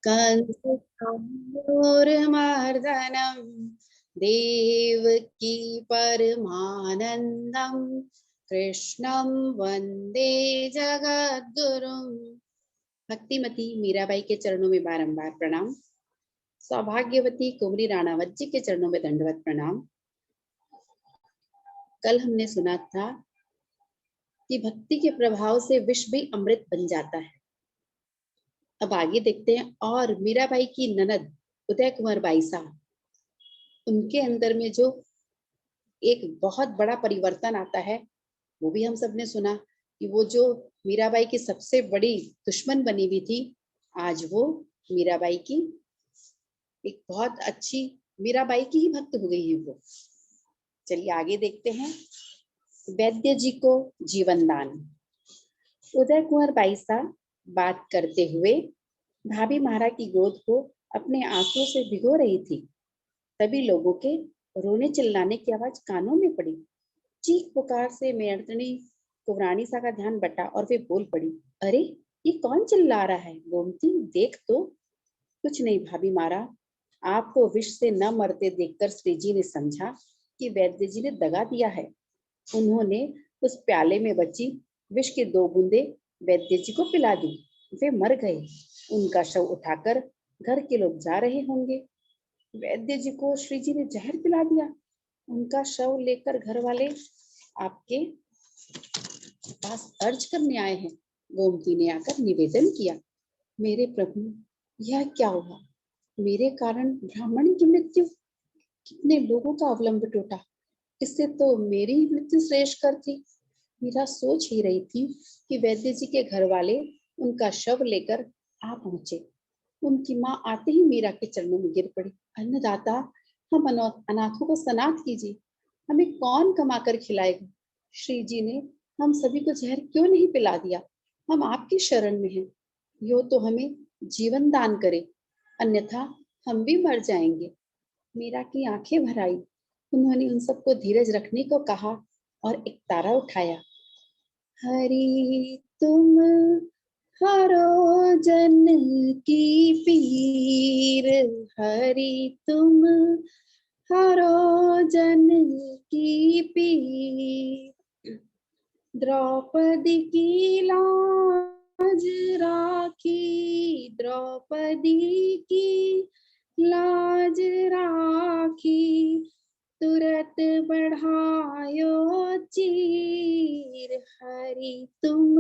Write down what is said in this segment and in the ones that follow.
कंसचाणूरमर्दनम देवकी परमानंदम कृष्णं वंदे जगद्गुरुम। भक्तिमती मीराबाई के चरणों में बारंबार प्रणाम। सौभाग्यवती कुंवरी राणावत जी के चरणों में दंडवत प्रणाम। कल हमने सुना था कि भक्ति के प्रभाव से विष भी अमृत बन जाता है। अब आगे देखते हैं। और मीराबाई की ननद उदय कुंवर बाईसा, उनके अंदर में जो एक बहुत बड़ा परिवर्तन आता है वो भी हम सबने सुना कि वो जो मीराबाई की सबसे बड़ी दुश्मन बनी हुई थी, आज वो मीराबाई की एक बहुत अच्छी, मीराबाई की ही भक्त हो गई है वो। चलिए आगे देखते हैं। वैद्य जी को जीवन दान। उदय कुंवर बाईसा बात करते हुए भाभी महाराज की गोद को अपने आंसुओं से भिगो रही थी। तभी लोगों के रोने चिल्लाने की आवाज कानों में पड़ी। चीख पुकार से मेयरनी कुंवरानी सा का ध्यान बटा और वे बोल पड़ी, अरे ये कौन चिल्ला रहा है? गोमती देख तो। कुछ नहीं भाभी मारा, आपको विष से न मरते देखकर श्री जी ने समझा कि वैद्य जी ने दगा दिया है। उन्होंने उस प्याले में बची विष की 2 बूंदे वैद्य जी को पिला दी। वे मर गए। उनका शव उठाकर घर के लोग जा रहे होंगे। वैद्य जी को श्री जी ने जहर पिला दिया। उनका शव लेकर घर वाले आपके पास अर्ज करने आए हैं। गोमती ने आकर निवेदन किया, मेरे प्रभु यह क्या हुआ? मेरे कारण ब्राह्मण की मृत्यु, कितने लोगों का अवलंब टूटा। इससे तो मेरी ही मृत्यु श्रेष्ठकर थी। मीरा सोच ही रही थी कि वैद्य जी के घर वाले उनका शव लेकर आ पहुंचे। उनकी माँ आते ही मीरा के चरणों में गिर पड़ी। अन्नदाता, हम अनाथों को सनाथ कीजिए, हमें कौन कमा कर खिलाएगा? श्री जी ने हम सभी को जहर क्यों नहीं पिला दिया? हम आपकी शरण में हैं। यो तो हमें जीवन दान करे, अन्यथा हम भी मर जाएंगे। मीरा की आंखें भर आई। उन्होंने उन सबको धीरज रखने को कहा और एक तारा उठाया। हरि तुम हरो जन की पीर, हरि तुम हरो जन की पीर। द्रौपदी की लाज राखी, द्रौपदी की लाज राखी, तुरत बढ़ायो चीर। हरि तुम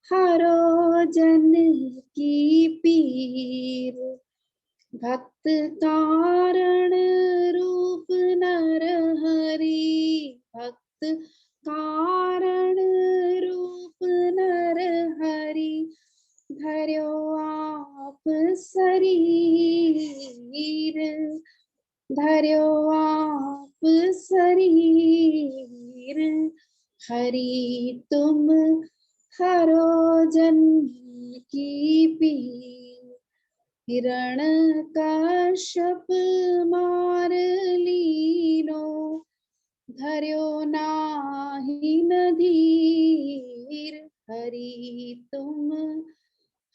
हरो जन की पीर। भक्त कारण रूप नर हरि, भक्त कारण रूप नर हरि, धर्यो आप शरीर, धर्यो आप शरीर। हरि तुम हरो जन की पीर। हिरण कश्यप मार लीनो, धर्यो नाही न धीर। हरि तुम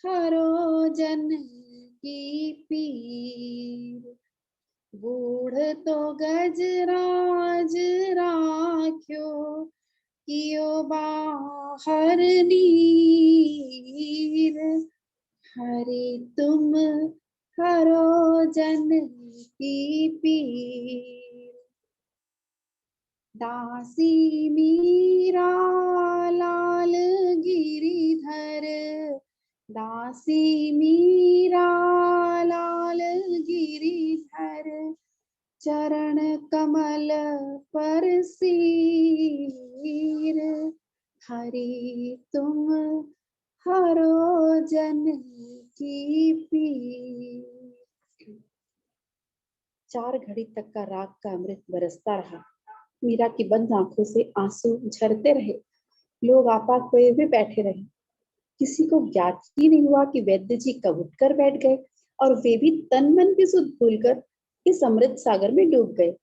हरो जन की पीर। बूढ़ तो गजराज राख्यो, कियो बाहर नीर। हरि तुम हरो जन की पीर। दासी मीरा लाल गिरिधर, दासी मीरा लाल गिरिधर, चरण कमल पर सीर। हरि तुम हरो जन की पीर। 4 घड़ी तक का राग का अमृत बरसता रहा। मीरा की बंद आंखों से आंसू झरते रहे। लोग आपा खोए हुए बैठे रहे। किसी को ज्ञात ही नहीं हुआ कि वैद्य जी कब उठकर बैठ गए और वे भी तन मन की सुध भूलकर इस अमृत सागर में डूब गए।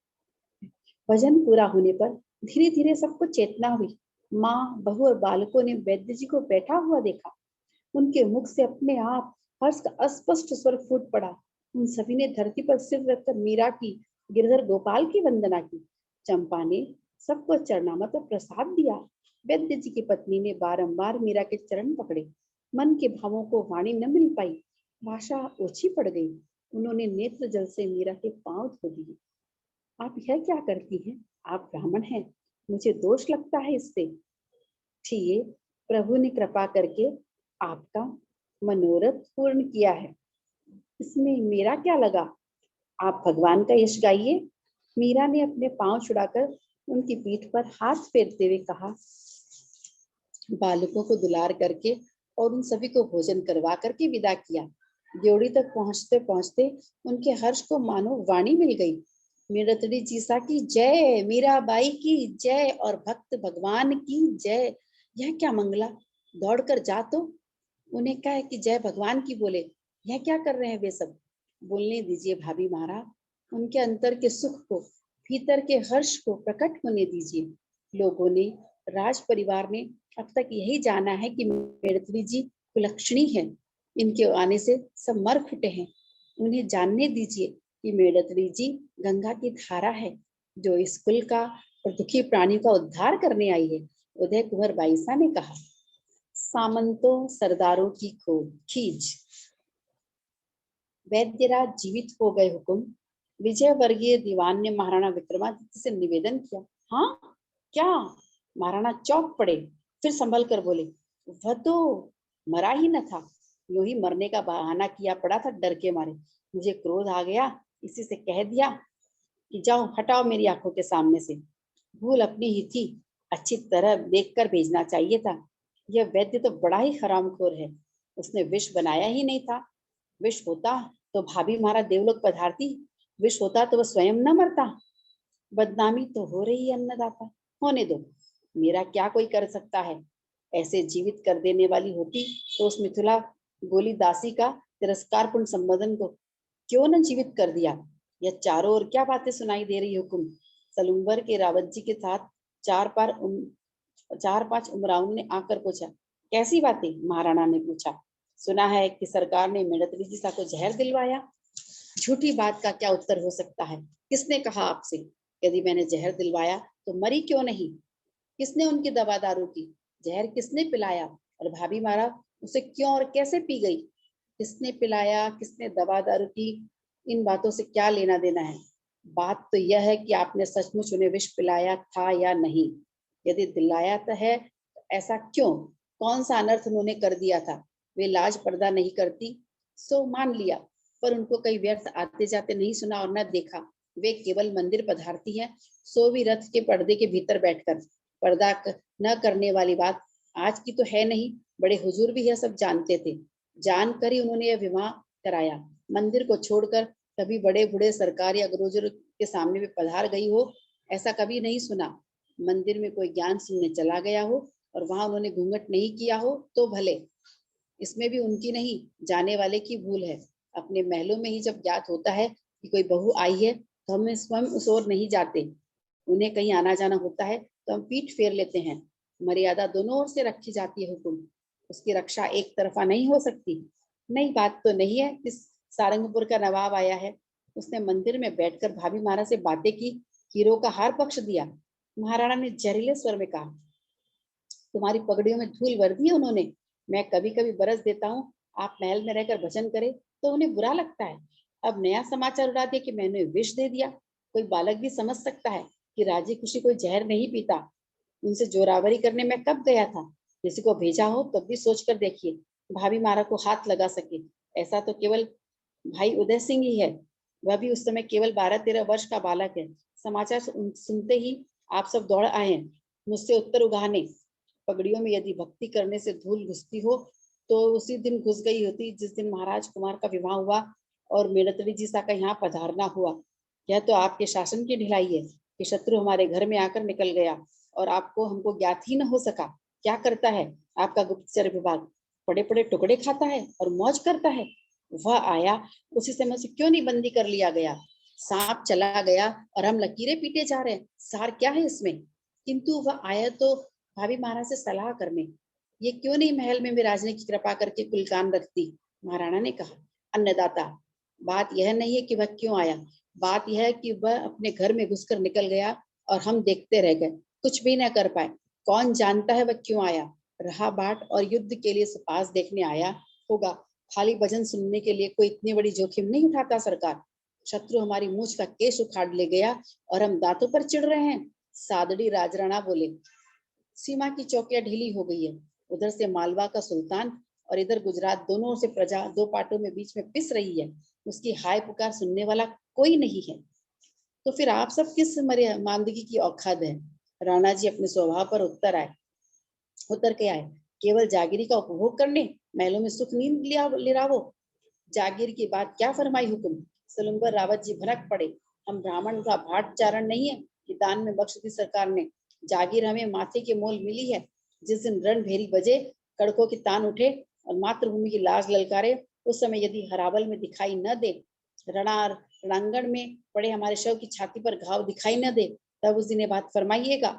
भजन पूरा होने पर धीरे धीरे सबको चेतना हुई। माँ, बहू और बालकों ने वैद्य जी को बैठा हुआ देखा। उनके मुख से अपने आप हर्ष का अस्पष्ट स्वर फूट पड़ा। उन सभी ने धरती पर सिर रखकर मीरा की, गिरधर गोपाल की वंदना की। चंपा ने सबको चरणामृत और प्रसाद दिया। वैद्य जी की पत्नी ने बारंबार मीरा के चरण पकड़े। मन के भावों को वाणी न मिल पाई, भाषा ओछी पड़ गई। उन्होंने नेत्र जल से मीरा के पांव धो दिए। आप यह क्या करती हैं? आप ब्राह्मण हैं, मुझे दोष लगता है इससे। ठीक, प्रभु ने कृपा करके आपका मनोरथ पूर्ण किया है, इसमें मेरा क्या लगा। आप भगवान का यश गाइए। मीरा ने अपने पांव छुड़ाकर उनकी पीठ पर हाथ फेरते हुए कहा। बालकों को दुलार करके और उन सभी को भोजन करवा करके विदा किया। ड्योढ़ी तक पहुंचते पहुंचते उनके हर्ष को मानो वाणी मिल गई। मीरतड़ी जीसा की जय, मीराबाई की जय और भक्त भगवान की जय। यह क्या मंगला, दौड़कर जा तो उन्हें कहे कि जय भगवान की बोले। यह क्या कर रहे हैं वे सब? बोलने दीजिए भाभी महाराज, उनके अंतर के सुख को, भीतर के हर्ष को प्रकट होने दीजिए। लोगों ने, राज परिवार ने अब तक यही जाना है कि मेड़तरी जी कुलक्षणी है। इनके आने से सब मर फुटे हैं। उन्हें जानने दीजिए कि मेड़तरी जी गंगा की धारा है, जो इस कुल का और दुखी प्राणी का उद्धार करने आई है। उदय कुंवर बाईसा ने कहा। सामंतों सरदारों की खींच। वैद्यराज जीवित हो गए हुकुम। विजय वर्गीय दीवान ने महाराणा विक्रमादित्य से निवेदन किया। हाँ क्या? महाराणा चौंक पड़े, फिर संभल कर बोले, वह तो मरा ही न था, यूं ही मरने का बहाना किया पड़ा था डर के मारे। मुझे क्रोध आ गया, इसी से कह दिया कि जाओ हटाओ मेरी आंखों के सामने से। भूल अपनी ही थी, अच्छी तरह देखकर भेजना चाहिए था। यह वैद्य तो बड़ा ही हरामखोर है, उसने विष बनाया ही नहीं था। विष होता तो भाभी मारा देवलोक पधारती, विष होता तो वह स्वयं न मरता। बदनामी तो हो रही है अन्नदाता, होने दो, मेरा क्या कोई कर सकता है। ऐसे जीवित कर देने वाली होती तो उस मिथिला गोली दासी का तिरस्कारपूर्ण संबोधन को क्यों न जीवित कर दिया। यह चारों ओर क्या बातें सुनाई दे रही हुकुम। सलूम्बर के रावत जी के साथ चार पांच उमराउन ने आकर पूछा। कैसी बातें? महाराणा ने पूछा। सुना है कि सरकार ने मेड़तरी जी को जहर दिलवाया। झूठी बात का क्या उत्तर हो सकता है? किसने कहा आपसे? यदि मैंने जहर दिलवाया तो मरी क्यों नहीं? किसने उनकी दवा दारू की? जहर किसने पिलाया? और भाभी मारा उसे क्यों और कैसे पी गई? किसने पिलाया, किसने दवा दारू की, इन बातों से क्या लेना देना है। बात तो यह है कि आपने सचमुच उन्हें विष पिलाया था या नहीं। यदि दिलाया तो है तो ऐसा क्यों? कौन सा अनर्थ उन्होंने कर दिया था? वे लाज पर्दा नहीं करती सो मान लिया, पर उनको कई व्यर्थ आते जाते नहीं सुना और न देखा। वे केवल मंदिर पधारती हैं, सो भी रथ के पर्दे के भीतर बैठकर। पर्दा न करने वाली बात आज की तो है नहीं, बड़े हुजूर भी यह सब जानते थे। जानकर ही उन्होंने यह विवाह कराया। मंदिर को छोड़कर कभी बड़े बूढ़े सरकार या गुरुजर के सामने भी पधार गई हो, ऐसा कभी नहीं सुना। मंदिर में कोई ज्ञान सुनने चला गया हो और वहां उन्होंने घूंघट नहीं किया हो तो भले, इसमें भी उनकी नहीं, जाने वाले की भूल है। अपने महलों में ही जब ज्ञात होता है कि कोई बहू आई है तो हम स्वयं उस ओर नहीं जाते। उन्हें कहीं आना जाना होता है तो हम पीठ फेर लेते हैं। मर्यादा दोनों ओर से रखी जाती है हुकुम, उसकी रक्षा एक तरफा नहीं हो सकती। नई बात तो नहीं है कि सारंगपुर का नवाब आया है, उसने मंदिर में बैठकर भाभी महाराज से बातें की, हीरो का हार पक्ष दिया। महाराणा ने जहरीले स्वर में कहा। तुम्हारी पगड़ियों में धूल भर दी है उन्होंने। मैं कभी कभी बरस देता हूँ, आप महल में रहकर भजन करे तो उन्हें बुरा लगता है। अब नया समाचार उड़ा दिया कि मैंने विष दे दिया। कोई बालक भी समझ सकता है कि राजी खुशी कोई जहर नहीं पीता। उनसे जोरावरी करने में कब गया था? किसी को भेजा हो तब भी सोच कर देखिए, भाभी मारा को हाथ लगा सके। ऐसा तो केवल भाई उदय सिंह ही है, वह भी उस समय केवल 12-13 वर्ष का बालक है। समाचार सुनते ही आप सब दौड़ आए हैं मुझसे उत्तर उगाने। पगड़ियों में यदि भक्ति करने से धूल घुसती हो तो उसी दिन घुस गई होती जिस दिन महाराज कुमार का विवाह हुआ और मेड़तड़ी जी का यहाँ पधारना हुआ। यह तो आपके शासन की ढिलाई है कि शत्रु हमारे घर में आकर निकल गया और आपको हमको ज्ञात ही न हो सका। क्या करता है आपका गुप्तचर विभाग? बड़े बड़े टुकड़े खाता है और मौज करता है। वह आया, उसी समय से क्यों नहीं बंदी कर लिया गया? सांप चला गया और हम लकीरें पीटे जा रहे हैं, सार क्या है इसमें? किंतु वह आया तो भाभी महाराज से सलाह करने, ये क्यों नहीं महल में विराजने की कृपा करके कुलकान रखती? महाराणा ने कहा, अन्नदाता, बात यह नहीं है कि वह क्यों आया, बात यह है कि वह अपने घर में घुसकर निकल गया और हम देखते रह गए, कुछ भी न कर पाए। कौन जानता है वह क्यों आया? रहा बाट और युद्ध के लिए पास देखने आया होगा। खाली भजन सुनने के लिए कोई इतनी बड़ी जोखिम नहीं उठाता सरकार। शत्रु हमारी मूछ का केश उखाड़ ले गया और हम दांतों पर चिढ़ रहे हैं। सादड़ी राजराणा बोले, सीमा की चौकियां ढीली हो गई है। उधर से मालवा का सुल्तान और इधर गुजरात, दोनों से प्रजा दो पाटों में बीच में पिस रही है। उसकी हाय पुकार सुनने वाला कोई नहीं है। तो फिर आप सब किस मांदगी की औखाद है? राणा जी अपने स्वभाव पर उतर के आए। केवल जागीरी का उपभोग करने, महलों में सुख नींद लिरावो। जागीर की बात क्या फरमाई हुकुम? सलुम्बर रावत जी भनक पड़े, हम ब्राह्मण का भाट चारण नहीं है कि दान में बख्श दी सरकार ने। जागीर हमें माथे के मोल मिली है। जिस दिन रणभेरी बजे, कड़कों की तान उठे और मातृभूमि की लाज ललकारे, उस समय यदि हरावल में दिखाई न दे, रणांगण में पड़े हमारे शव की छाती पर घाव दिखाई न दे, तब उस दिन ये बात फरमाइएगा।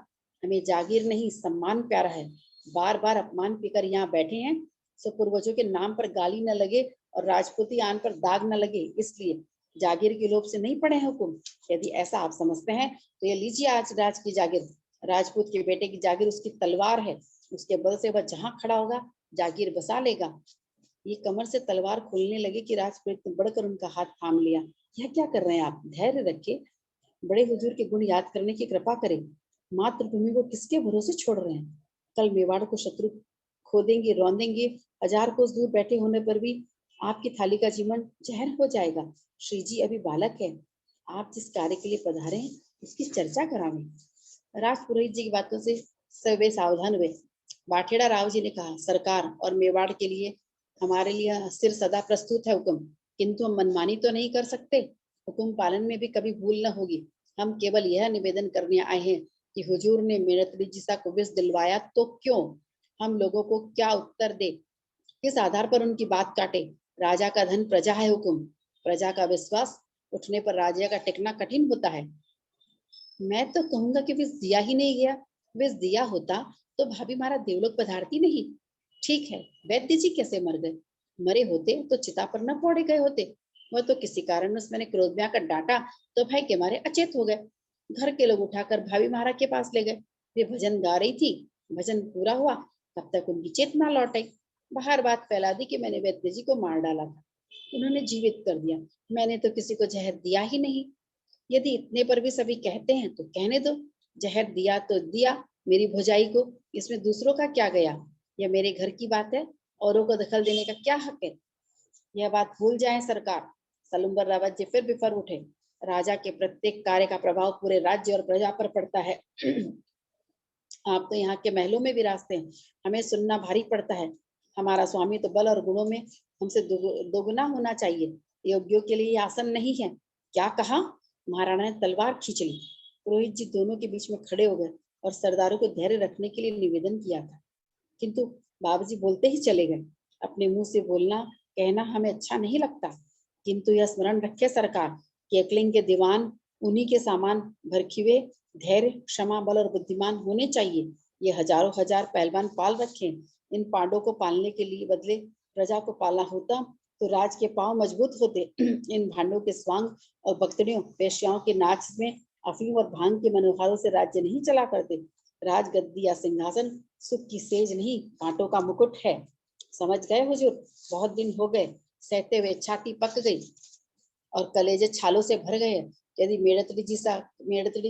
हमें जागीर नहीं, सम्मान प्यारा है। बार बार अपमान पीकर यहाँ बैठे हैं, सो पूर्वजों के नाम पर गाली न लगे और राजपूती आन पर दाग न लगे, इसलिए जागीर के लोभ से नहीं पड़े हैं हुकुम। यदि ऐसा आप समझते हैं तो ये लीजिए आज राज की जागीर। राजपूत के बेटे की जागीर उसकी तलवार है, उसके बल से वह जहाँ खड़ा होगा जागीर बसा लेगा। ये कमर से तलवार खोलने लगे कि राजपूत ने बढ़कर उनका हाथ थाम लिया। यह क्या कर रहे हैं आप? धैर्य रखे, बड़े हुजूर के गुण याद करने की कृपा करें। मातृभूमि को किसके भरोसे छोड़ रहे हैं? कल मेवाड़ को शत्रु खोदेंगे, रौंदेंगे। हजार कोस दूर बैठे होने पर भी आपकी थाली का जीवन जहर हो जाएगा। श्री जी अभी बालक है, आप जिस कार्य के लिए पधारे हैं उसकी चर्चा करावें। राजपुरोहित जी की बातों से सभी सावधान हुए। बाठेड़ा राव जी ने कहा, सरकार और मेवाड़ के लिए हमारे लिए सिर सदा प्रस्तुत है हुकुम, किंतु हम मनमानी तो नहीं कर सकते। हुकुम पालन में भी कभी भूल न होगी। हम केवल यह निवेदन करने आए हैं कि हुजूर ने मेरठ जिसा को विष दिलवाया तो क्यों? हम लोगों को क्या उत्तर दे, किस आधार पर उनकी बात काटे? राजा का धन प्रजा है हुकुम, प्रजा का विश्वास उठने पर राजा का टिकना कठिन होता है। मैं तो कहूंगा कि विष दिया ही नहीं गया। विष दिया होता तो भाभी मारा देवलोक पधारती नहीं। ठीक है, वैद्य जी कैसे मर गए? मरे होते तो चिता पर न फोड़े गए होते। वह तो किसी कारण मैंने क्रोध में आकर डांटा तो भाई के मारे अचेत हो गए। घर के लोग उठाकर भाभी महाराज के पास ले गए। वे भजन गा रही थी, भजन पूरा हुआ तब तक उनकी चेतना लौट आई। बाहर बात फैला दी कि मैंने वैद्य जी को मार डाला था, उन्होंने जीवित कर दिया। मैंने तो किसी को जहर दिया ही नहीं। यदि इतने पर भी सभी कहते हैं तो कहने दो, जहर दिया तो दिया मेरी भौजाई को, इसमें दूसरों का क्या गया? यह मेरे घर की बात है, औरों को दखल देने का क्या हक है? यह बात भूल जाए सरकार। सलुम्बर रावत जी फिर बिफर उठे। राजा के प्रत्येक कार्य का प्रभाव पूरे राज्य और प्रजा पर पड़ता है। आप तो यहाँ के महलों में विराजते हैं, हमें सुनना भारी पड़ता है। हमारा स्वामी तो बल और गुणों में हमसे दोगुना होना चाहिए। योग्यों के लिए आसन नहीं है। क्या कहा? महाराणा ने तलवार खींच ली। पुरोहित जी दोनों के बीच में खड़े हो गए और सरदारों को धैर्य रखने के लिए निवेदन किया था, किंतु बाबूजी बोलते ही चले गए। अपने मुंह से बोलना कहना हमें अच्छा नहीं लगता, किंतु यह स्मरण रखे सरकार कि एकलिंग के दीवान उन्हीं के सामान भरखिवे, धैर्य, क्षमा, बल और बुद्धिमान होने चाहिए। ये हजारों हजार पहलवान पाल रखे, इन पांडों को पालने के लिए बदले प्रजा को पालना होता तो राज के पांव मजबूत होते। इन भांडों के स्वांग और बख्तड़ियों, वेश्याओं के नाच में अफीम और भांग के मनोहारों से राज्य नहीं चला करते। राजगद्दी या सिंहासन सुख की सेज नहीं, कांटों का मुकुट है। समझ गए हुजूर? बहुत दिन हो गए, सहते हुए छाती पक गई और कलेजे छालों से भर गए। यदि मेड़तड़ी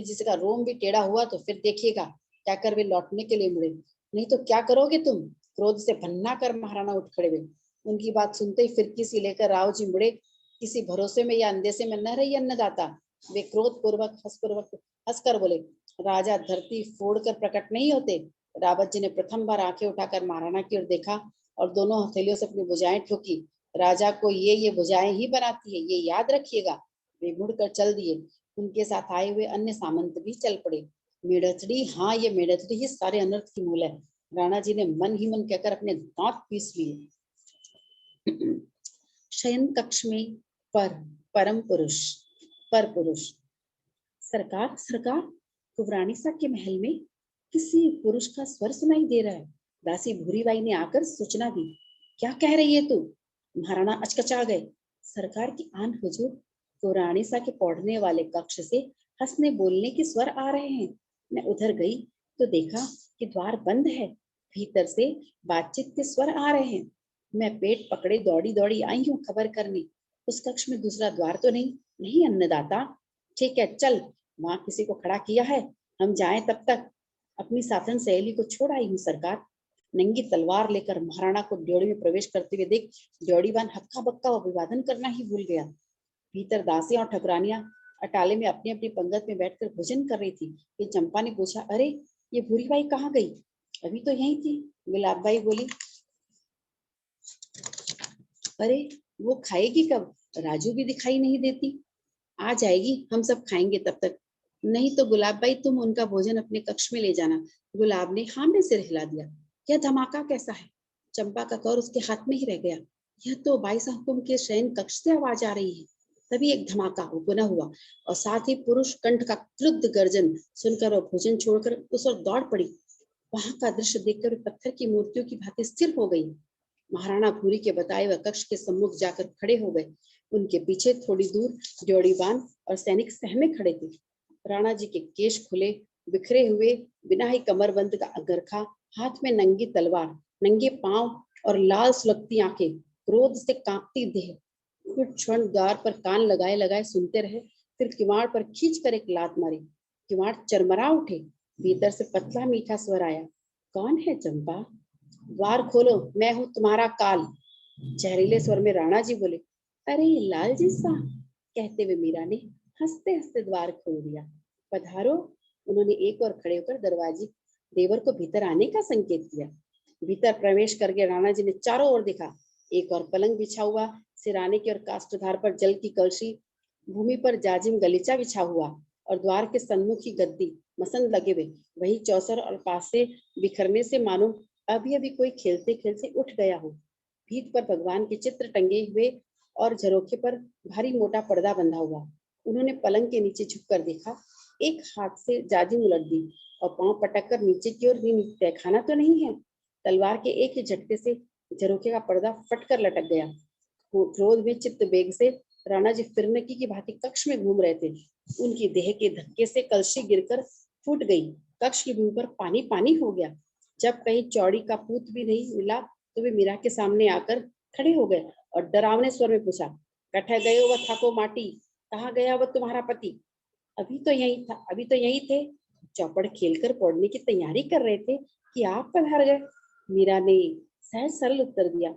जी का रोम भी टेढ़ा हुआ तो फिर देखिएगा, क्या कर वे लौटने के लिए मुड़े, नहीं तो क्या करोगे तुम? क्रोध से भन्ना कर महाराणा उठ खड़े हुए। उनकी बात सुनते ही फिरकी सी लेकर राव जी मुड़े। किसी भरोसे में या अंदेशे में न रही अन्नदाता। वे क्रोध पूर्वक हंसकर बोले, राजा धरती फोड़कर प्रकट नहीं होते। रावत जी ने प्रथम बार आंखें उठाकर महाराणा की ओर देखा और दोनों हथेलियों से अपनी भुजाएं ठोकी। राजा को ये भुजाएं ही बनाती है, ये याद रखिएगा। वे मुड़कर चल दिए। उनके साथ आए हुए अन्य सामंत भी चल पड़े। मेढथड़ी, हाँ ये मेढथड़ी ही सारे अनर्थ की मूल है। राणा जी ने मन ही मन कहकर अपने दांत पीस लिए। शयन कक्ष में परम पुरुष, पर पुरुष। सरकार सरकार, कुबरानी सा के महल में किसी पुरुष का स्वर सुनाई दे रहा है। दासी भूरी बाई ने आकर सूचना दी। क्या कह रही है तू? महाराणा अचकचा गए। सरकार की आन हुजूर, तो रानी सा के पौधने वाले कक्ष से हंसने बोलने के स्वर आ रहे हैं। मैं उधर गई तो देखा कि द्वार बंद है। भीतर से बातचीत के स्वर आ रहे हैं। मैं पेट पकड़े दौड़ी दौड़ी आई हूँ खबर करने, उस कक्ष में दूसरा द्वार तो नहीं। नहीं अन्नदाता, ठीक है चल, वहां किसी को खड़ा किया है, हम जाएं तब तक। अपनी साथन सहेली को छोड़ आई हूँ सरकार। नंगी तलवार लेकर महाराणा को ड्योढ़ी में प्रवेश करते हुए देख ड्योढ़ीवान हक्का बक्का अभिवादन करना ही भूल गया। भीतर दासियां और ठकुरानियां अटाले में अपनी अपनी पंगत में बैठकर भोजन कर रही थी कि चंपा ने पूछा, अरे ये भूरी बाई कहाँ गई? अभी तो यही थी। गुलाबबाई बोली, अरे वो खाएगी कब? राजू भी दिखाई नहीं देती। आ जाएगी, हम सब खाएंगे तब तक। नहीं तो गुलाबबाई तुम उनका भोजन अपने कक्ष में ले जाना। गुलाब ने हाँ में सिर हिला दिया। यह धमाका कैसा है? चंपा का कौर उसके हाथ में ही रह गया। यह तो बाईसा हुकुम के शयन कक्ष से आवाज आ रही है। तभी एक धमाका पुनः हुआ और साथ ही पुरुष कंठ का क्रुद्ध गर्जन सुनकर वो भोजन छोड़कर उस ओर दौड़ पड़ी। वहां का दृश्य देखकर पत्थर की मूर्तियों की भांति स्थिर हो गई। महाराणा भूरी के बताए हुए कक्ष के सम्मुख जाकर खड़े हो गए। उनके पीछे थोड़ी दूर ड्योढ़ीवान और सैनिक सहमे खड़े थे। राणा जी के केश खुले बिखरे हुए, बिना ही कमरबंद का अगरखा, हाथ में नंगी तलवार, नंगे पांव और लाल सुलगती आंखें, क्रोध से कांपती देह। कुछ क्षण द्वार पर कान लगाए लगाए सुनते रहे, फिर किवाड़ पर खींच कर एक लात मारी। किवाड़ चरमरा उठे। भीतर से पतला मीठा स्वर आया, कौन है चंपा? द्वार खोलो, मैं हूँ तुम्हारा काल। जहरीले स्वर में राणा जी बोले, अरे लाल जी सा, कहते हुए मीरा ने हंसते हंसते द्वार खोल दिया। पधारो। उन्होंने एक और खड़े होकर दरवाजे देवर को भीतर आने का संकेत किया। भीतर प्रवेश करके राणा जी ने चारों ओर देखा। एक और पलंग बिछा हुआ, सिराने की और काष्ठधार पर जल की कलशी, भूमि पर जाजिम गलीचा बिछा हुआ और द्वार के सन्मुख ही गद्दी, मसंद लगे हुए, वही चौसर और पासे बिखरने से मानो अभी अभी कोई खेलते खेलते उठ गया हो। भीत पर भगवान के चित्र टंगे हुए और झरोखे पर भारी मोटा पर्दा बंधा हुआ। उन्होंने पलंग के नीचे झुककर देखा। एक हाथ से जाजिम उलट दी और पांव पटक कर नीचे की ओर तहखाना तो नहीं है। तलवार के एक ही झटके से झरोखे का पर्दा फटकर लटक गया। क्रोध में चित्त वेग से राणा जी फिरनकी की भांति कक्ष में घूम रहे थे। उनकी देह के धक्के से कलशी गिरकर फूट गई। कक्ष की भूमि पर पानी पानी हो गया। जब कहीं चौड़ी का पूत भी नहीं मिला तो वे मीरा के सामने आकर खड़े हो गए और डरावने स्वर में पूछा, कटह गए हो वह थाको माटी, कहाँ गया वह तुम्हारा पति? अभी तो यही थे। चौपड़ खेलकर पौड़ने की तैयारी कर रहे थे कि आप पधार गए। मीरा ने सहज सरल उत्तर दिया,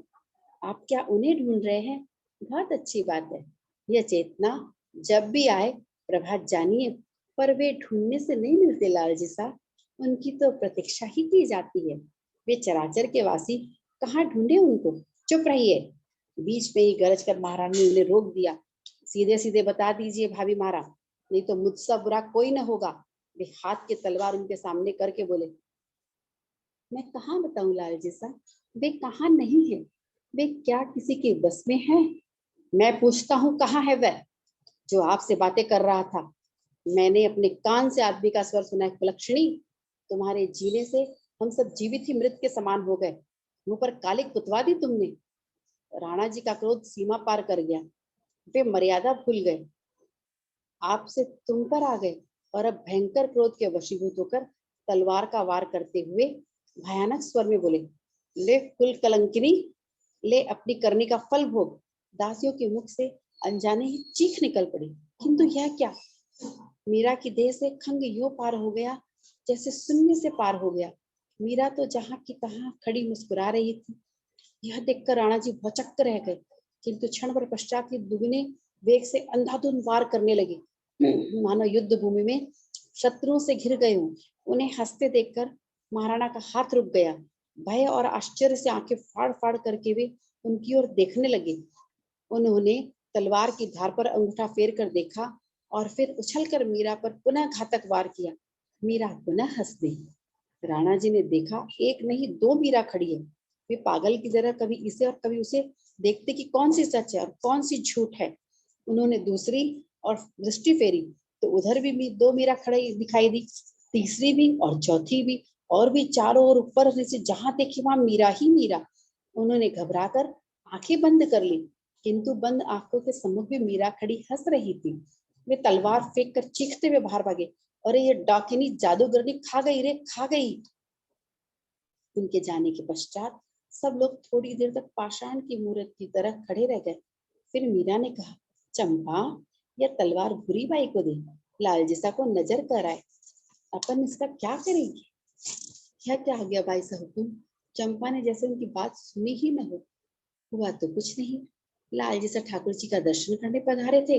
आप क्या उन्हें ढूंढ रहे हैं? बहुत अच्छी बात है। यह चेतना जब भी आए प्रभात जानिए, पर वे ढूंढने से नहीं मिलते लाल जी साहब, उनकी तो प्रतीक्षा ही की जाती है। वे चराचर के वासी, कहाँ ढूंढे उनको? चुप रहिए। बीच में ही गरज कर महारानी ने उन्हें रोक दिया। सीधे सीधे बता दीजिए भाभी मारा, नहीं तो मुझसे बुरा कोई न होगा। वे हाथ की तलवार उनके सामने करके बोले, मैं कहाँ बताऊं लाल जी साहब, वे कहाँ नहीं है। वे क्या किसी के बस में है? मैं पूछता हूँ कहाँ है वह जो आपसे बातें कर रहा था? मैंने अपने कान से आदमी का स्वर सुना है, कुलक्षणी, तुम्हारे जीने से हम सब जीवित ही मृत के समान हो गए। मुंह पर कालिक पुतवा दी तुमने। राणा जी का क्रोध सीमा पार कर गया। वे मर्यादा भूल गए, आपसे तुम पर आ गए और अब भयंकर क्रोध के वशीभूत होकर तलवार का वार करते हुए भयानक स्वर में बोले, ले कुल कलंकिनी, ले अपनी करनी का फल भोग। दासियों के मुख से अनजाने ही चीख निकल पड़ी, किंतु यह क्या? मीरा की देह से खंग यूं पार हो गया जैसे शून्य से पार हो गया। मीरा तो जहां की तहां खड़ी मुस्कुरा रही थी। यह देखकर राणा जी भौचक्क रह गए, किंतु क्षण भर पश्चात ही दुगने वेग से अंधाधुंध वार करने लगे, मानो युद्ध भूमि में शत्रुओं से घिर गए हों। उन्हें हंसते देखकर महाराणा का हाथ रुक गया। भय और आश्चर्य से आंखें फाड़ फाड़ करके वे उनकी ओर देखने लगे। उन्होंने तलवार की धार पर अंगूठा फेर कर देखा और फिर उछलकर मीरा पर पुनः घातक वार किया। मीरा पुनः हंस दी। राणा जी ने देखा, एक नहीं दो मीरा खड़ी है। वे पागल की तरह कभी इसे और कभी उसे देखते कि कौन सी सच है और कौन सी झूठ है। उन्होंने दूसरी और दृष्टि फेरी तो उधर भी दो मीरा खड़ी दिखाई दी, तीसरी भी और चौथी भी, और भी चारों ओर ऊपर से जहां देखी वहां मीरा ही मीरा। उन्होंने घबराकर आंखें बंद कर ली, किंतु बंद आंखों के सम्मुख भी मीरा खड़ी हंस रही थी। वे तलवार फेंक कर चीखते हुए बाहर भागे, अरे ये डाकिनी जादूगरनी खा गई रे, खा गई। उनके जाने के पश्चात सब लोग थोड़ी देर तक पाषाण की मूर्त की तरह खड़े रह गए। फिर मीरा ने कहा, चंपा, यह तलवार भूरी बाई को दे, लालजीसा को नजर कर आए, अपन इसका क्या करेंगे। क्या क्या आ गया बाई साहब। चंपा ने जैसे उनकी बात सुनी ही न हो। हुआ तो कुछ नहीं, लालजीसा ठाकुर जी का दर्शन करने पधारे थे,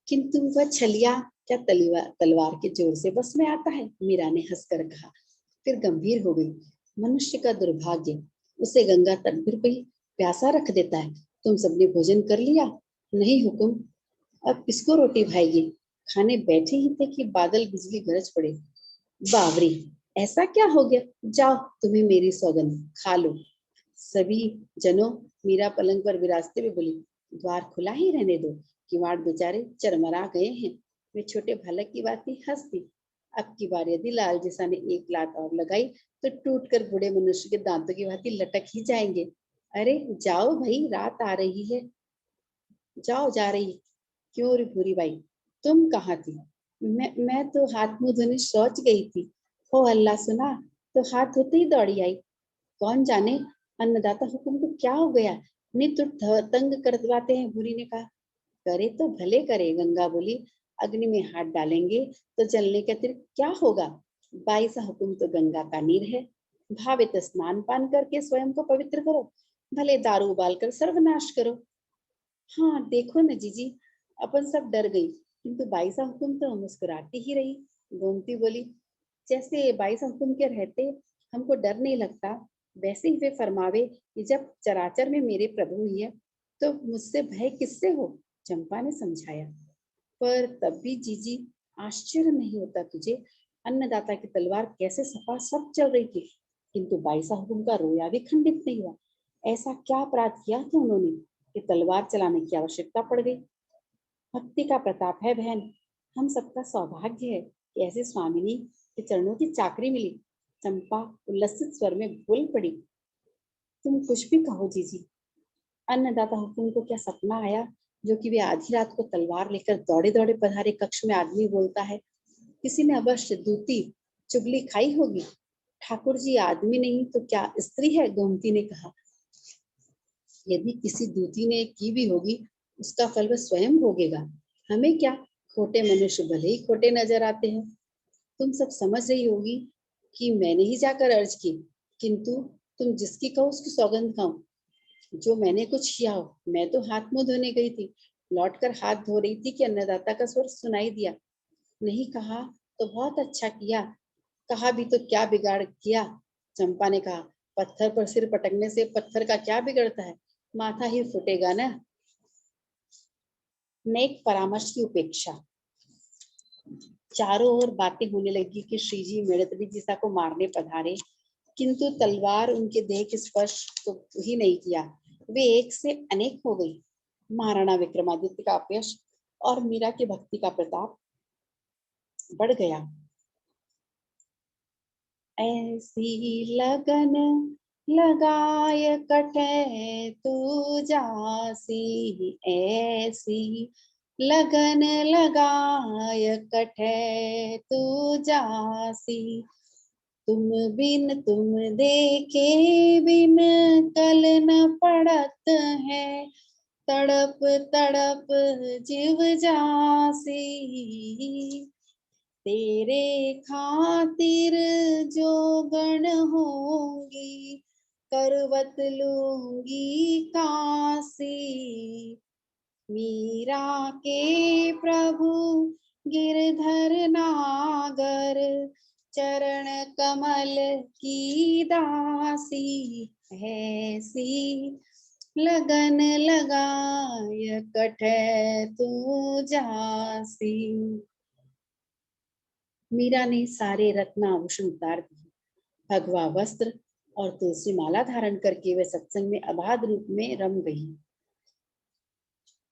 किंतु वह छलिया क्या तलवार के जोर से बस में आता है, मीरा ने हंसकर कहा। फिर गंभीर हो गई, मनुष्य का दुर्भाग्य, उसे गंगा तट पर भी प्यासा रख देता है। तुम सबने भोजन कर लिया? नहीं हुकुम। अब किसको रोटी भाएगी? खाने बैठे ही थे कि बादल बिजली गरज पड़े। बावरी, ऐसा क्या हो गया? जाओ, तुम्हें मेरी सौगंध, खा लो। सभी जनों मीरा पलंग पर विराजते हुए बोली, द्वार खुला ही रहने दो, किवाड़ बेचारे चरमरा गए हैं। वे छोटे बालक की बात ही हंस दी। अब की बार यदि लाल जैसा ने एक लात और लगाई तो टूट कर बूढ़े मनुष्य के दांतों की भांति लटक ही जाएंगे। अरे जाओ भाई, रात आ रही है, जाओ, जा रही। क्यों रे भूरी बाई, तुम कहाँ थी? मैं तो हाथ मुंह धोने शौच गई थी। ओ अल्लाह, सुना तो हाथ धोते ही दौड़ी आई। कौन जाने अन्नदाता हुकुम को क्या हो गया, नित्य तंग करवाते हैं, भूरी ने कहा। करे तो भले करे, गंगा बोली, अग्नि में हाथ डालेंगे तो जलने के अतिरिक्त क्या होगा। बाई सा हुकुम तो गंगा का नीर है, भावे तो स्नान पान करके स्वयं को पवित्र करो, भले दारू उबाल कर सर्वनाश करो। हाँ देखो न जीजी, अपन सब डर गई, किंतु बाई सा हुकुम तो मुस्कुराती ही रही। गोमती बोली, जैसे बाई सा हुकुम के रहते हमको डर नहीं लगता, वैसे ही वे फरमावे कि जब चराचर में मेरे प्रभु ही है तो मुझसे भय किससे हो। चंपा ने समझाया, पर तब भी जीजी, आश्चर्य नहीं होता तुझे, अन्नदाता की तलवार कैसे सपा सब चल रही थी, किंतु बाई सा हुकुम का रोया भी खंडित नहीं हुआ। ऐसा क्या अपराध किया था उन्होंने कि तलवार चलाने की आवश्यकता पड़ गई। भक्ति का प्रताप है बहन, हम सबका सौभाग्य है कि ऐसे स्वामिनी के चरणों की चाकरी मिली। चंपा उल्लसित स्वर में बोल पड़ी, तुम कुछ भी कहो जीजी, अन्नदाता हुकुम को क्या सपना आया जो कि वे आधी रात को तलवार लेकर दौड़े दौड़े पधारे कक्ष में आदमी बोलता है। किसी ने अवश्य दूती चुगली खाई होगी। ठाकुर जी आदमी नहीं तो क्या स्त्री है, गोमती ने कहा। यदि किसी दूती ने की भी होगी, उसका फल वह स्वयं भोगेगा, हमें क्या। खोटे मनुष्य भले ही खोटे नजर आते हैं। तुम सब समझ रही होगी कि मैंने ही जाकर अर्ज की, किंतु तुम जिसकी कहो उसकी सौगंध खाओ। जो मैंने कुछ किया हो, मैं तो हाथ मुंह धोने गई थी, लौटकर हाथ धो रही थी कि अन्नदाता का स्वर सुनाई दिया। नहीं कहा तो बहुत अच्छा किया, कहा भी तो क्या बिगाड़ किया। चंपा ने कहा, पत्थर पर सिर पटकने से पत्थर का क्या बिगड़ता है, माथा ही फूटेगा ना। नेक परामर्श की उपेक्षा। चारों ओर बातें होने लगी कि श्रीजी मेड़तवी जीसा को मारने पधारे, किंतु तलवार उनके देह के स्पर्श तो ही नहीं किया। वे एक से अनेक हो गई। महाराणा विक्रमादित्य का अपयश और मीरा की भक्ति का प्रताप बढ़ गया। ऐसी लगन लगाय कटे तू जासी, ऐसी लगन लगाय कटे तू जासी, तुम बिन तुम देखे बिन कल न पड़त है, तड़प तड़प जीव जासी, तेरे खातिर जो गण होंगी, करवत लूंगी कासी, मीरा के प्रभु गिरधर नागर, चरण कमल की दासी, ऐसी लगन लगाय कटे तू जासी। मीरा ने सारे रत्न आभूषण उतार दिए, भगवा वस्त्र और तुलसी माला धारण करके वे सत्संग में अबाध रूप में रम गई।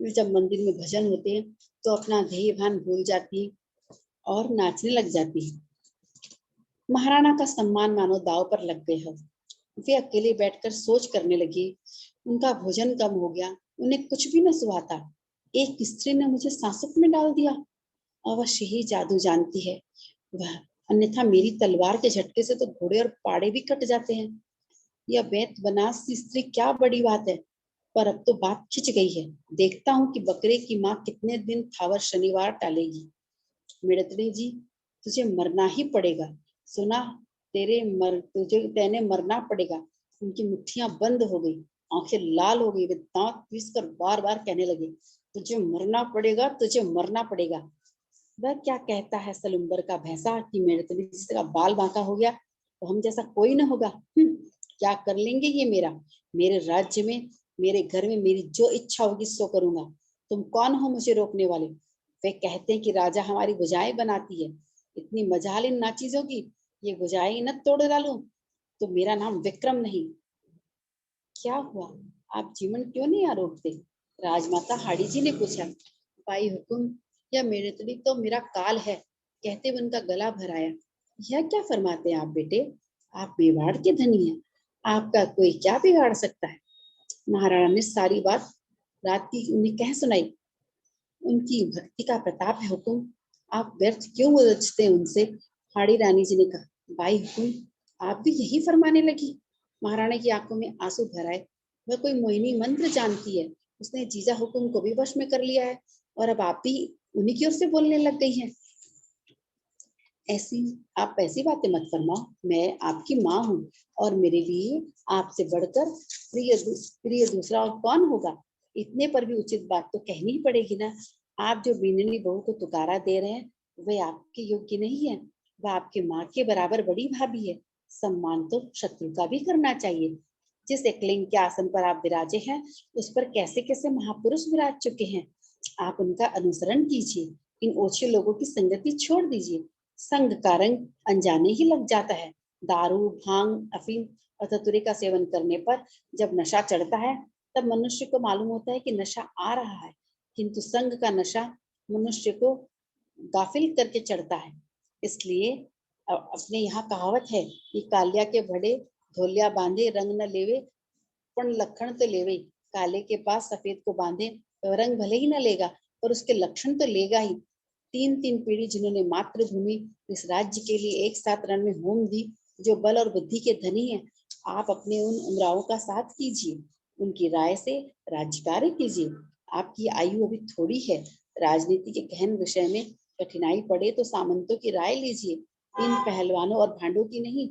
जब मंदिर में भजन होते हैं तो अपना ध्येय भान भूल जाती और नाचने लग जाती है। महाराणा का सम्मान मानो दाव पर लग गया है। वे अकेले बैठकर सोच करने लगी, उनका भोजन कम हो गया, उन्हें कुछ भी न सुहाता। एक स्त्री ने मुझे सांसत में डाल दिया। अवश्य ही जादू जानती है वह, अन्यथा मेरी तलवार के झटके से तो घोड़े और पाड़े भी कट जाते हैं। यह बेत बनास सी स्त्री क्या बड़ी बात है, पर अब तो बात खिंच गई है। देखता हूँ कि बकरे की माँ कितने दिन थावर शनिवार टालेगी। मिड़तड़ी जी, तुझे मरना ही पड़ेगा। सुना, तेने मरना पड़ेगा। उनकी मुट्ठियां बंद हो गई, आंखें लाल हो गई, वे दांत पीसकर बार बार कहने लगे, तुझे मरना पड़ेगा, तुझे मरना पड़ेगा। वह क्या कहता है सलुम्बर का भैंसा कि मिड़तड़ी जी का बाल बांका हो गया तो हम जैसा कोई न होगा। क्या कर लेंगे ये मेरा? मेरे राज्य में, मेरे घर में मेरी जो इच्छा होगी सो करूंगा। तुम कौन हो मुझे रोकने वाले? वे कहते हैं कि राजा हमारी भुजाएं बनाती है। इतनी मजाल इन नाचीजों की, ये भुजाएं न तोड़ डालूं तो मेरा नाम विक्रम नहीं। क्या हुआ, आप जीवन क्यों नहीं आरोपते? राजमाता हाड़ी जी ने पूछा। भाई हुकुम, यह मेड़तड़ी तो मेरा काल है, कहते हुए उनका गला भराया। यह क्या फरमाते हैं आप बेटे? आप मेवाड़ के धनी हैं, आपका कोई क्या बिगाड़ सकता है? महाराणा ने सारी बात रात की उन्हें कह सुनाई। उनकी भक्ति का प्रताप है हुकुम, आप व्यर्थ क्यों उलझते हैं उनसे? हाड़ी रानी जी ने कहा। भाई हुकुम, आप भी यही फरमाने लगी? महाराणा की आंखों में आंसू भर आए। वह कोई मोहिनी मंत्र जानती है, उसने जीजा हुकुम को भी वश में कर लिया है, और अब आप भी उन्हीं की ओर से बोलने लग गई हैं। ऐसी आप ऐसी बातें मत फरमाओ, मैं आपकी माँ हूँ और मेरे लिए आपसे बढ़कर प्रिय दूसरा और कौन होगा? इतने पर भी उचित बात तो कहनी ही पड़ेगी ना। आप जो बीननी बहू को तुकारा दे रहे हैं वे आपके योग्य नहीं है। वह आपकी माँ के बराबर बड़ी भाभी है। सम्मान तो शत्रु का भी करना चाहिए। जिस एकलिंग के आसन पर आप विराजे हैं उस पर कैसे कैसे महापुरुष विराज चुके हैं। आप उनका अनुसरण कीजिए, इन ओछे लोगों की संगति छोड़ दीजिए। संग का रंग अनजाने ही लग जाता है। दारू, भांग, अफीम और धतूरे का सेवन करने पर जब नशा चढ़ता है तब मनुष्य को मालूम होता है कि नशा आ रहा है, किंतु संग का नशा मनुष्य को गाफिल करके चढ़ता है। इसलिए अपने यहाँ कहावत है कि कालिया के भड़े धोलिया बांधे रंग न लेवे, पण लक्षण तो लेवे। काले के पास सफेद को बांधे तो रंग भले ही न लेगा पर उसके लक्षण तो लेगा ही। तीन तीन पीढ़ी जिन्होंने मातृभूमि इस राज्य के लिए एक साथ रण में होम दी, जो बल और बुद्धि के धनी हैं, आप अपने उन उमरावों का साथ कीजिए, उनकी राय से राज्य कार्य कीजिए। आपकी आयु अभी थोड़ी है, राजनीति के गहन विषय में कठिनाई पड़े तो सामंतों की राय लीजिए, इन पहलवानों और भांडों की नहीं।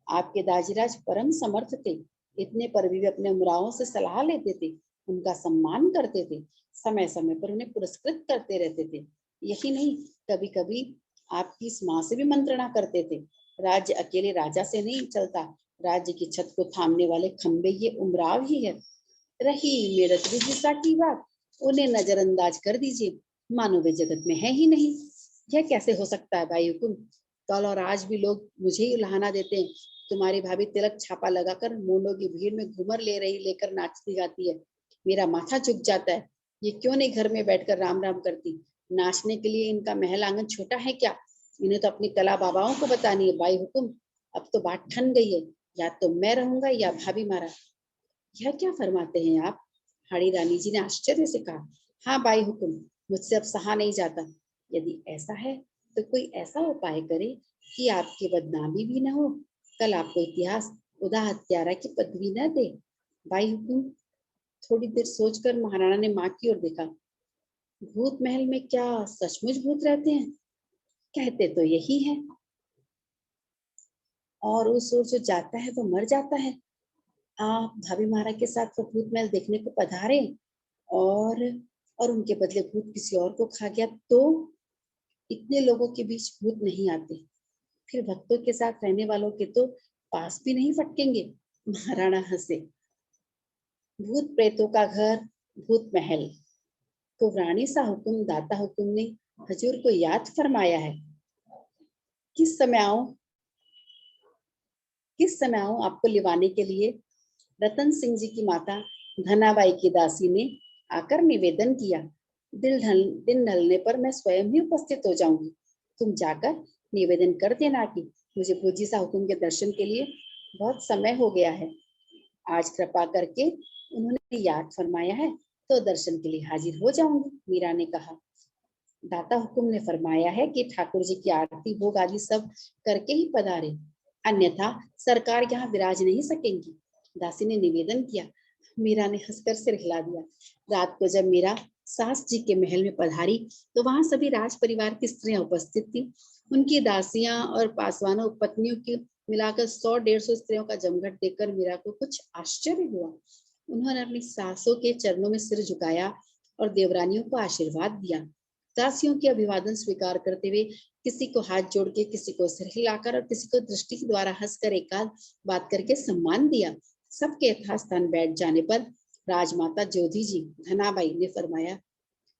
आपके दाजीराज परम समर्थ थे, इतने पर भी वे अपने उमरावों से सलाह लेते थे, उनका सम्मान करते थे, समय समय पर उन्हें पुरस्कृत करते रहते थे। यही नहीं, कभी कभी आपकी इस माँ से भी मंत्रणा करते थे। राज्य अकेले राजा से नहीं चलता, राज्य की छत को थामने वाले खंबे ये उमराव ही है। रही मेरठ विदिशा की बात, उन्हें नजरअंदाज कर दीजिए, मानो वे जगत में है ही नहीं। यह कैसे हो सकता है भाई हुकुम? कल और आज भी लोग मुझे ही उलाहना देते हैं। तुम्हारी भाभी तिलक छापा लगाकर मोंडों की भीड़ में घूमर लेकर नाचती गाती है। मेरा माथा झुक जाता है। ये क्यों नहीं घर में बैठकर राम राम करती? नाचने के लिए इनका महल आंगन छोटा है क्या? इन्हें तो अपनी कला बाबाओं को बतानी है। भाई हुकुम, अब तो बात ठन गई है, या तो मैं रहूंगा या भाभी मारा। यह क्या फरमाते हैं आप? हाड़ी रानी जी ने आश्चर्य से कहा। हाँ भाई हुकुम, मुझसे अब सहा नहीं जाता। यदि ऐसा है तो कोई ऐसा उपाय करे कि आपकी बदनामी भी न हो, कल आपको इतिहास उदा हत्यारा की पदवी न दे। भाई हुकुम, थोड़ी देर सोचकर महाराणा ने माँ की ओर देखा। भूत महल में क्या सचमुच भूत रहते हैं? कहते तो यही है, और उस ओर जो जाता है वो मर जाता है। आप भाभी महाराज के साथ वो भूत महल देखने को पधारे, और उनके बदले भूत किसी और को खा गया तो? इतने लोगों के बीच भूत नहीं आते, फिर भक्तों के साथ रहने वालों के तो पास भी नहीं फटकेंगे। महाराणा हंसे। भूत प्रेतों का घर, भूत महल, तो रानी सा हुकुम दाता हुकुम ने हजूर को याद फरमाया है। किस समय आऊं, किस समय आऊं आपको लिवाने के लिए? रतन सिंह जी की माता धनाबाई की दासी ने आकर निवेदन किया। दिन ढलने पर मैं स्वयं ही उपस्थित हो जाऊंगी। तुम जाकर निवेदन कर देना कि मुझे भोजी सा हुकुम के दर्शन के लिए बहुत समय हो गया है। आज कृपा करके उन्होंने याद फरमाया है तो दर्शन के लिए हाजिर हो जाऊंगी, मीरा ने कहा। दाता हुकुम ने फरमाया है कि ठाकुर जी की आरती भोग आदि सब करके ही पधारे, अन्यथा सरकार यहाँ विराज नहीं सकेंगी, दासी ने निवेदन किया। मीरा ने हंसकर सिर हिला दिया। रात को जब मीरा सास जी के महल में पधारी तो वहां सभी राज परिवार की स्त्रियां उपस्थित थी। उनकी दासियां और पासवानों पत्नियों की मिलाकर 100-150 स्त्रियों का जमघट देखकर मीरा को कुछ आश्चर्य हुआ। उन्होंने अपनी सासों के चरणों में सिर झुकाया और देवरानियों को आशीर्वाद दिया। दासियों के अभिवादन स्वीकार करते हुए किसी को हाथ जोड़ के, किसी को सिर हिलाकर और किसी को दृष्टि के द्वारा हंसकर एकाध बात करके सम्मान दिया। सबके यथास्थान बैठ जाने पर राजमाता जोधी जी धनाबाई ने फरमाया,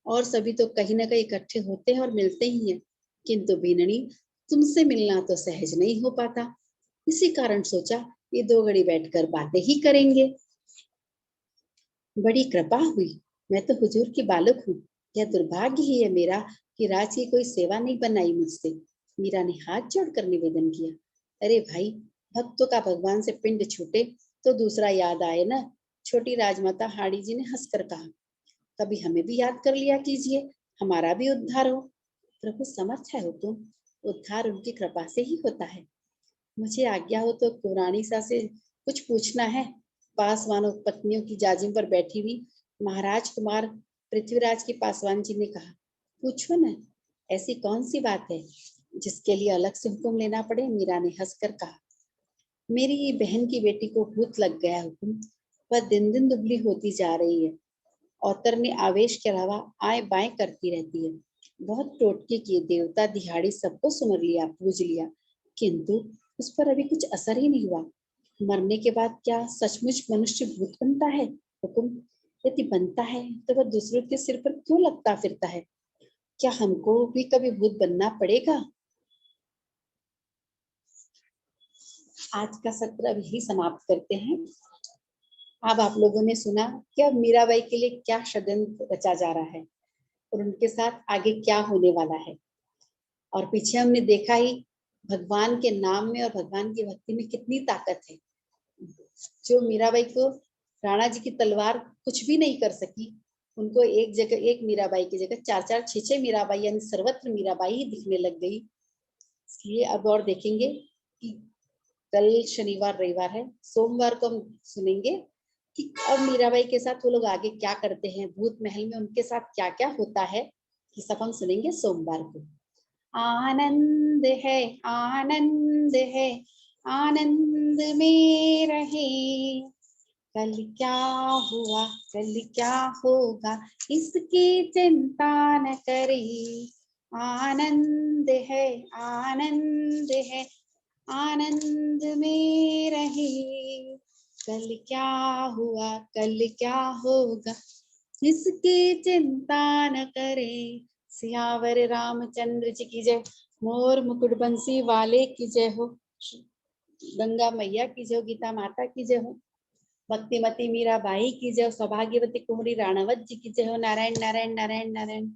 और सभी तो कहीं ना कहीं इकट्ठे होते हैं और मिलते ही हैं, किंतु बीननी तुमसे मिलना तो सहज नहीं हो पाता, इसी कारण सोचा ये 2 घड़ी बैठकर बातें ही करेंगे। बड़ी कृपा हुई, मैं तो हुजूर की बालक हूँ, यह दुर्भाग्य ही है मेरा कि राज की कोई सेवा नहीं बनाई मुझसे। मीरा ने हाथ जोड़कर निवेदन किया। अरे भाई, भक्तों का भगवान से पिंड छूटे तो दूसरा याद आए ना, छोटी राजमाता हाड़ी जी ने हंसकर कहा। कभी हमें भी याद कर लिया कीजिए, हमारा भी उद्धार हो। प्रभु समर्थ है हुकुम, उद्धार उनकी कृपा से ही होता है। मुझे आज्ञा हो तो कुरानी सा से कुछ पूछना है। पासवानों पत्नियों की जाजिम पर बैठी हुई महाराज कुमार पृथ्वीराज की पासवान जी ने कहा। पूछो न, ऐसी कौन सी बात है जिसके लिए अलग से हुक्म लेना पड़े, मीरा ने हंसकर कहा। मेरी बहन की बेटी को भूत लग गया हुकुम, वह दिन दिन दुबली होती जा रही है, औतर ने आवेश के अलावा आए बाएं करती रहती है। बहुत टोटके किए, देवता दिहाड़ी सबको सुमर लिया, पूज लिया, किंतु उस पर अभी कुछ असर ही नहीं हुआ। मरने के बाद क्या सचमुच मनुष्य भूत बनता है हुकुम? यदि बनता है तो वह दूसरों के सिर पर क्यों लगता फिरता है? क्या हमको भी कभी भूत बनना पड़ेगा? आज का सत्र अब यही समाप्त करते हैं। अब आप लोगों ने सुना कि अब मीराबाई के लिए क्या षड्यंत्र रचा जा रहा है और उनके साथ आगे क्या होने वाला है। और पीछे हमने देखा ही भगवान के नाम में और भगवान की भक्ति में कितनी ताकत है। जो मीराबाई को राणा जी की तलवार कुछ भी नहीं कर सकी, उनको एक जगह एक मीराबाई की जगह 4-4 6-6 मीराबाई यानी सर्वत्र मीराबाई ही दिखने लग गई। इसलिए अब और देखेंगे कि कल शनिवार रविवार है, सोमवार को हम सुनेंगे कि अब मीराबाई के साथ वो लोग आगे क्या करते हैं, भूत महल में उनके साथ क्या क्या होता है, ये सब हम सुनेंगे सोमवार को। आनंद है, आनंद है, आनंद में रहे, कल क्या हुआ कल क्या होगा इसकी चिंता न करे। आनंद है, आनंद है, आनंद में रहे, कल क्या हुआ कल क्या होगा इसकी चिंता न करे। सियावर रामचंद्र जी की जय, मोर मुकुट बंसी वाले की जय हो, गंगा मैया की जय हो, गीता माता की जय हो, भक्तिमती मीराबाई की जय हो, सौभाग्यवती कुंवरी राणावत जी की जय हो। नारायण नारायण नारायण नारायण।